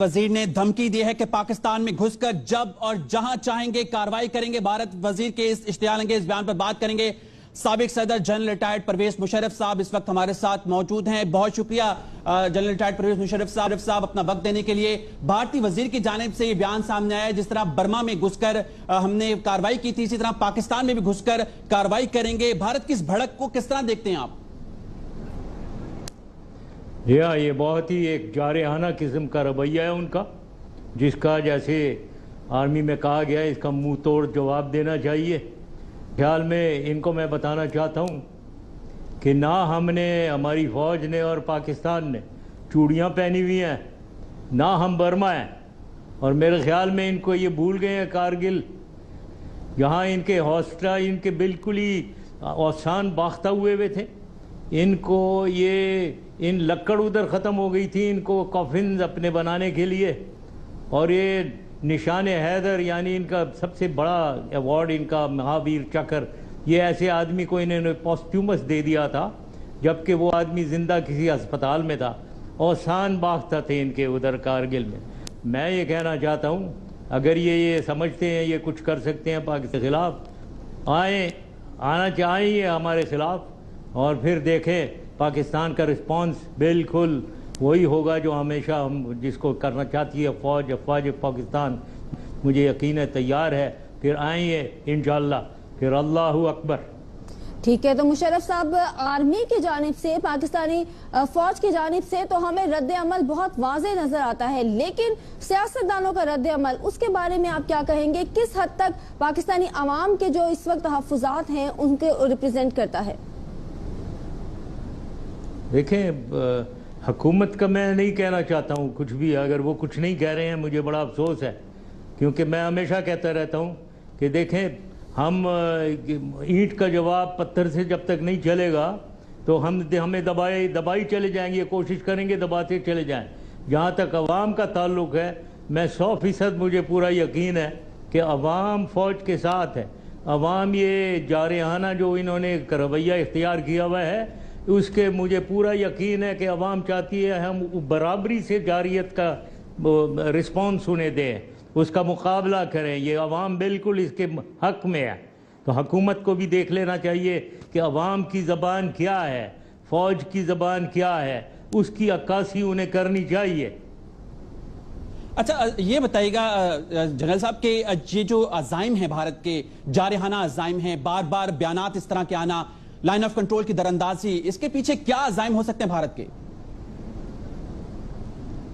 वजीर ने धमकी दी है कि पाकिस्तान में घुसकर जब और जहां चाहेंगे कार्रवाई करेंगे। भारत वजीर के इस इश्तियाल अंगेज बयान पर बात करेंगे। साबिक सदर जनरल रिटायर्ड परवेज मुशर्रफ साहब इस वक्त हमारे साथ मौजूद हैं। बहुत शुक्रिया जनरल रिटायर्ड परवेज मुशर्रफ साहब अपना वक्त देने के लिए। भारतीय वजीर की जानिब से ये बयान सामने आया, जिस तरह बर्मा में घुसकर हमने कार्रवाई की थी, इसी तरह पाकिस्तान में भी घुसकर कार्रवाई करेंगे। भारत की इस भड़क को किस तरह देखते हैं आप? ये बहुत ही एक जारहाना किस्म का रवैया है उनका, जिसका जैसे आर्मी में कहा गया है, इसका मुंह तोड़ जवाब देना चाहिए। ख्याल में इनको मैं बताना चाहता हूँ कि ना हमने, हमारी फ़ौज ने और पाकिस्तान ने चूड़ियाँ पहनी हुई हैं, ना हम बर्मा हैं। और मेरे ख्याल में इनको ये भूल गए हैं कारगिल, जहाँ इनके हौसला इनके बिल्कुल ही औसान बाख्ता हुए थे। इनको ये इन लक्कड़ उधर ख़त्म हो गई थी, इनको कॉफिन्स अपने बनाने के लिए। और ये निशान हैदर यानी इनका सबसे बड़ा अवार्ड, इनका महावीर चक्र, ये ऐसे आदमी को इन्होंने पॉस्ट्यूमस दे दिया था, जबकि वो आदमी ज़िंदा किसी अस्पताल में था। औसान बाख्ता थे इनके उधर कारगिल में। मैं ये कहना चाहता हूँ, अगर ये समझते हैं ये कुछ कर सकते हैं पाकिस्तान के ख़िलाफ़, आना चाहिए हमारे ख़िलाफ़, और फिर देखें पाकिस्तान का रिस्पांस बिल्कुल वही होगा जो हमेशा हम जिसको करना चाहती है फ़ौज पाकिस्तान। मुझे यकीन है तैयार है, फिर आएंगे इंशाअल्लाह, फिर अल्लाहु अकबर। ठीक है, तो मुशर्रफ साहब, आर्मी की जानिब से, पाकिस्तानी फौज की जानिब से तो हमें रद्द अमल बहुत वाज़े नजर आता है, लेकिन सियासतदानों का रद्द अमल, उसके बारे में आप क्या कहेंगे? किस हद तक पाकिस्तानी अवाम के जो इस वक्त तहफ़्फ़ुज़ात हैं उनके रिप्रेजेंट करता है? देखें, हुकूमत का मैं नहीं कहना चाहता हूँ कुछ भी। अगर वो कुछ नहीं कह रहे हैं मुझे बड़ा अफसोस है, क्योंकि मैं हमेशा कहता रहता हूँ कि देखें, हम ईंट का जवाब पत्थर से जब तक नहीं चलेगा तो हमें दबाई चले जाएंगे, कोशिश करेंगे दबाते चले जाएं। जहाँ तक अवाम का ताल्लुक़ है, मैं 100% मुझे पूरा यकीन है कि अवाम फ़ौज के साथ है। अवाम ये जारहाना जो इन्होंने रवैया इख्तियार किया हुआ है, उसके मुझे पूरा यकीन है कि अवाम चाहती है हम बराबरी से जारियत का रिस्पॉन्स उन्हें दें, उसका मुकाबला करें। ये अवाम बिल्कुल इसके हक में है। तो हुकूमत को भी देख लेना चाहिए कि अवाम की ज़बान क्या है, फ़ौज की ज़बान क्या है, उसकी अक्कासी उन्हें करनी चाहिए। अच्छा, ये बताइएगा जनरल साहब के ये जो अज़ाइम है भारत के, जारहाना अज़ाइम है, बार बार बयानात इस तरह के आना, लाइन ऑफ कंट्रोल की दरअंदाजी, इसके पीछे क्या अज़ाइम हो सकते हैं भारत के?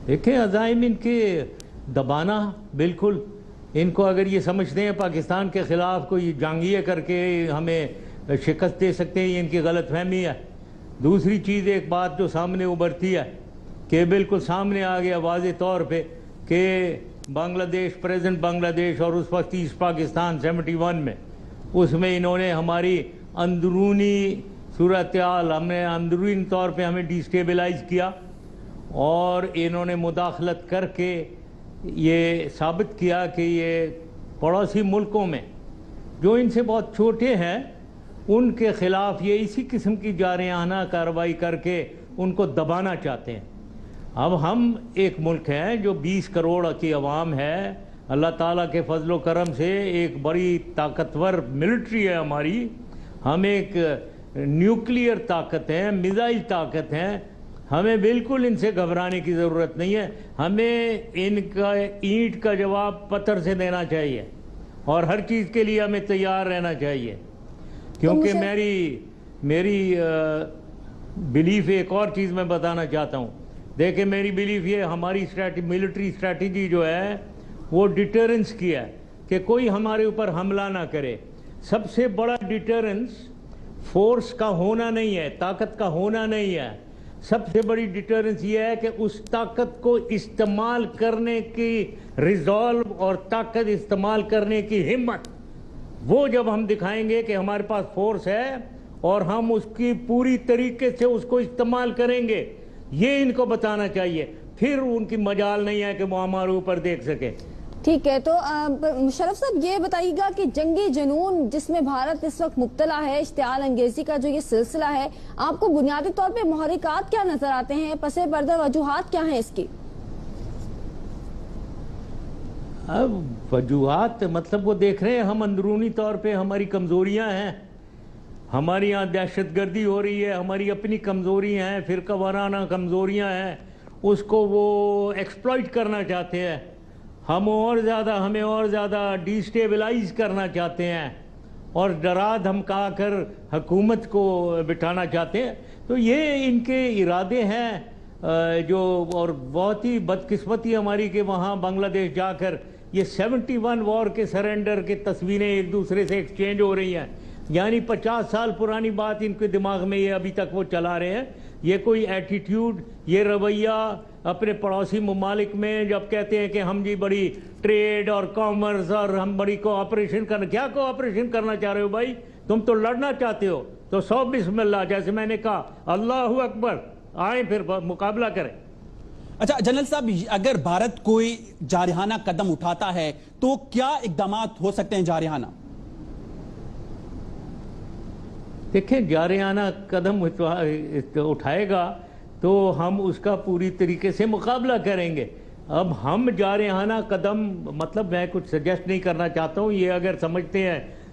देखें, अज़ाइम इनके दबाना, बिल्कुल इनको अगर ये समझते हैं पाकिस्तान के ख़िलाफ़ कोई जांगिए करके हमें शिकस्त दे सकते हैं, ये इनकी गलत फहमी है। दूसरी चीज़, एक बात जो सामने उभरती है कि बिल्कुल सामने आ गया वाज़े तौर पे कि बांग्लादेश, प्रेजेंट बांग्लादेश और उस वक्त ईस्ट पाकिस्तान 71 में, उसमें इन्होंने हमारी अंदरूनी सूरत-ए-हाल, हमने अंदरूनी तौर पे हमें डिस्टेबलाइज़ किया, और इन्होंने मुदाखलत करके ये साबित किया कि ये पड़ोसी मुल्कों में जो इनसे बहुत छोटे हैं उनके ख़िलाफ़ ये इसी किस्म की जारहाना कार्रवाई करके उनको दबाना चाहते हैं। अब हम एक मुल्क हैं जो 20 करोड़ की आवाम है, अल्लाह ताला के फजलो करम से एक बड़ी ताकतवर मिलिट्री है हमारी, हम एक न्यूक्लियर ताकत हैं, मिसाइल ताकत हैं। हमें बिल्कुल इनसे घबराने की ज़रूरत नहीं है। हमें इनका ईंट का जवाब पत्थर से देना चाहिए, और हर चीज़ के लिए हमें तैयार रहना चाहिए। क्योंकि मेरी बिलीफ, एक और चीज़ मैं बताना चाहता हूँ। देखिए, मेरी बिलीफ ये, हमारी मिलिट्री स्ट्रैटेजी जो है वो डिटरेंस की है कि कोई हमारे ऊपर हमला ना करे। सबसे बड़ा डिटरेंस फोर्स का होना नहीं है, ताकत का होना नहीं है। सबसे बड़ी डिटरेंस ये है कि उस ताकत को इस्तेमाल करने की रिजॉल्व और ताकत इस्तेमाल करने की हिम्मत, वो जब हम दिखाएंगे कि हमारे पास फोर्स है और हम उसकी पूरी तरीके से उसको इस्तेमाल करेंगे, ये इनको बताना चाहिए। फिर उनकी मजाल नहीं है कि वो हमारे ऊपर देख सके। ठीक है, तो मुशर्रफ साहब, ये बताइएगा कि जंगी जुनून जिसमें भारत इस वक्त मुब्तला है, इश्तियाल अंगेजी का जो ये सिलसिला है, आपको बुनियादी तौर पे मुहर्रिकात क्या नजर आते हैं, पसे पर्दा वजूहात क्या हैं इसकी? اب وجوہات مطلب وہ دیکھ رہے ہیں ہم اندرونی طور پہ ہماری کمزوریاں ہیں، ہماری یہاں دہشت گردی ہو رہی ہے، ہماری اپنی کمزوریاں ہیں، فرقہ وارانہ کمزوریاں ہیں، اس کو وہ ایکسپلائٹ کرنا چاہتے ہیں، ہمیں اور زیادہ ڈیسٹیبلائز کرنا چاہتے ہیں اور ڈرا دھمکا کر حکومت کو بٹھانا چاہتے ہیں. تو یہ ان کے ارادے ہیں جو، اور بہت ہی بدقسمتی ہماری کہ وہاں بنگلہ دیش جا کر یہ 71 وار کے سرنڈر کی تصویریں ایک دوسرے سے ایکسچینج ہو رہی ہیں، یعنی 50 سال پرانی بات ان کے دماغ میں یہ ابھی تک وہ چلا رہے ہیں. یہ کوئی ایٹیٹیوڈ، یہ رویہ اپنے پڑوسی ممالک میں جب کہتے ہیں کہ ہم جی بڑی ٹریڈ اور کامرس اور ہم بڑی کوآپریشن کیا کوآپریشن کرنا چاہ رہے ہو بھائی؟ تم تو لڑنا چاہتے ہو تو سو بسم اللہ، جیسے میں نے کہا اللہ اکبر، آئیں پھر مقابلہ کریں. اچھا جنرل صاحب، اگر بھارت کوئی جارحانہ قدم اٹھاتا ہے تو کیا اقدامات ہو سکتے ہیں جارحانہ؟ دیکھیں، جارحانہ قدم اٹھائے گا تو ہم اس کا پوری طریقے سے مقابلہ کریں گے. اب ہم جارحانہ قدم، مطلب میں کچھ سجیسٹ نہیں کرنا چاہتا ہوں، یہ اگر سمجھتے ہیں